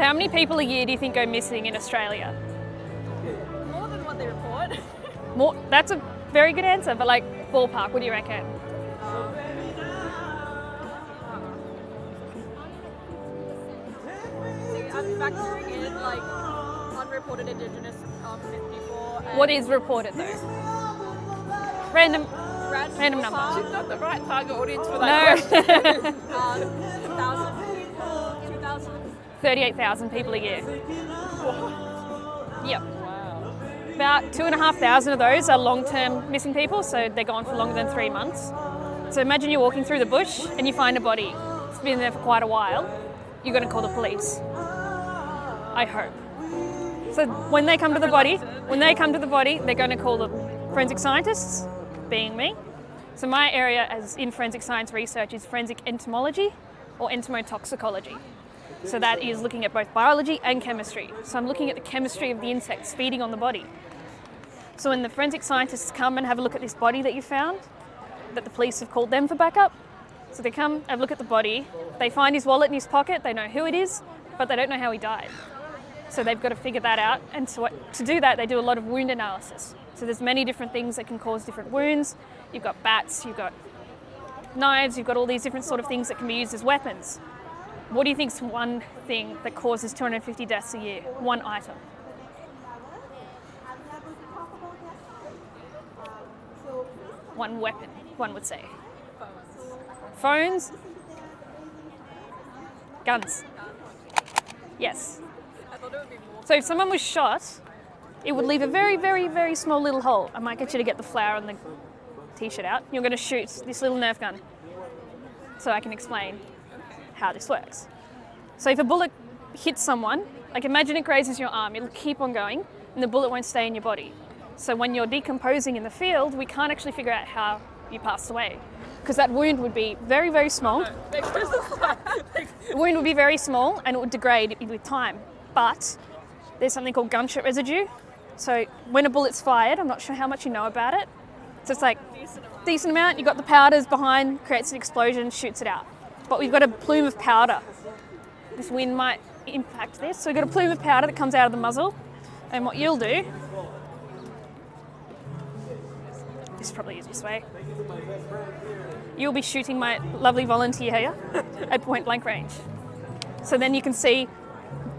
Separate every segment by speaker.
Speaker 1: So how many people a year do you think go missing in Australia?
Speaker 2: More than what they report.
Speaker 1: More. That's a very good answer, but like ballpark, what do you reckon?
Speaker 2: I'm factoring in like unreported Indigenous people.
Speaker 1: What is reported though? Random number.
Speaker 2: She's not the right target audience for that question. 1,000 people, 2,000.
Speaker 1: 38,000 people a year. Yep. About 2,500 of those are long-term missing people, so they're gone for longer than 3 months. So imagine you're walking through the bush and you find a body. It's been there for quite a while. You're going to call the police. I hope. So when they come to the body, they're going to call the forensic scientists, being me. So my area as in forensic science research is forensic entomology or entomotoxicology. So that is looking at both biology and chemistry. So I'm looking at the chemistry of the insects feeding on the body. So when the forensic scientists come and have a look at this body that you found, that the police have called them for backup, so they come, have a look at the body, they find his wallet in his pocket, they know who it is, but they don't know how he died. So they've got to figure that out, and so to do that they do a lot of wound analysis. So there's many different things that can cause different wounds. You've got bats, you've got knives, you've got all these different sort of things that can be used as weapons. What do you think is one thing that causes 250 deaths a year? One item. One weapon, one would say. Phones. Guns. Yes.
Speaker 2: I thought it would be more.
Speaker 1: So if someone was shot, it would leave a very, very, very small little hole. I might get you to get the flower and the t-shirt out. You're going to shoot this little Nerf gun. So I can explain how this works. So if a bullet hits someone, like imagine it grazes your arm, it'll keep on going and the bullet won't stay in your body. So when you're decomposing in the field, we can't actually figure out how you passed away because that wound would be very, very small. The wound would be very small and it would degrade with time. But there's something called gunshot residue. So when a bullet's fired, I'm not sure how much you know about it. So it's like decent amount, you've got the powders behind, creates an explosion, shoots it out. But we've got a plume of powder. This wind might impact this. So we've got a plume of powder that comes out of the muzzle. And what you'll do, this is probably the easiest way, you'll be shooting my lovely volunteer here at point blank range. So then you can see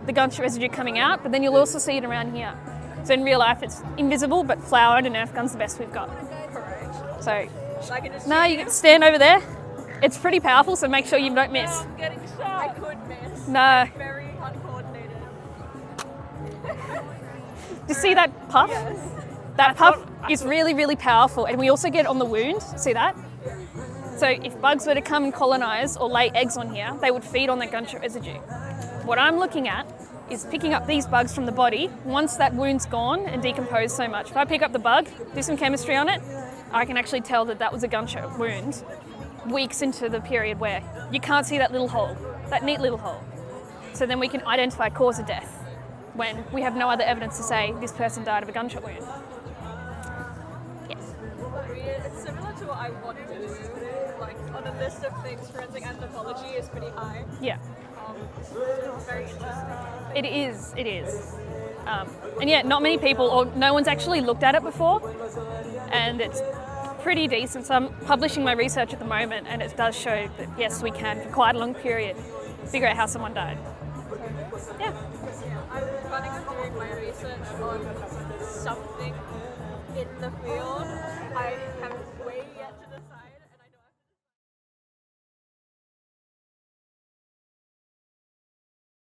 Speaker 1: the gunshot residue coming out, but then you'll also see it around here. So in real life it's invisible, but flour and a Nerf gun's the best we've got. So, no, you can stand over there. It's pretty powerful, so make sure you don't miss.
Speaker 2: I'm getting shot. I could miss.
Speaker 1: No.
Speaker 2: Very uncoordinated.
Speaker 1: Do you see that puff?
Speaker 2: Yes.
Speaker 1: That puff is really, really powerful, and we also get it on the wound. See that? So if bugs were to come and colonise or lay eggs on here, they would feed on that gunshot residue. What I'm looking at is picking up these bugs from the body once that wound's gone and decomposed so much. If I pick up the bug, do some chemistry on it, I can actually tell that that was a gunshot wound weeks into the period where you can't see that little hole, that neat little hole. So then we can identify cause of death when we have no other evidence to say this person died of a gunshot wound. Yes.
Speaker 2: It's similar to what I want to do. Like on a list of things, forensic anthropology is pretty high.
Speaker 1: Yeah.
Speaker 2: Very interesting.
Speaker 1: It is. And yeah, not many people, or no one's actually looked at it before, and it's pretty decent. So I'm publishing my research at the moment, and it does show that yes, we can, for quite a long period, figure out how someone died. Yeah.
Speaker 2: I'm planning on doing my research on something in the field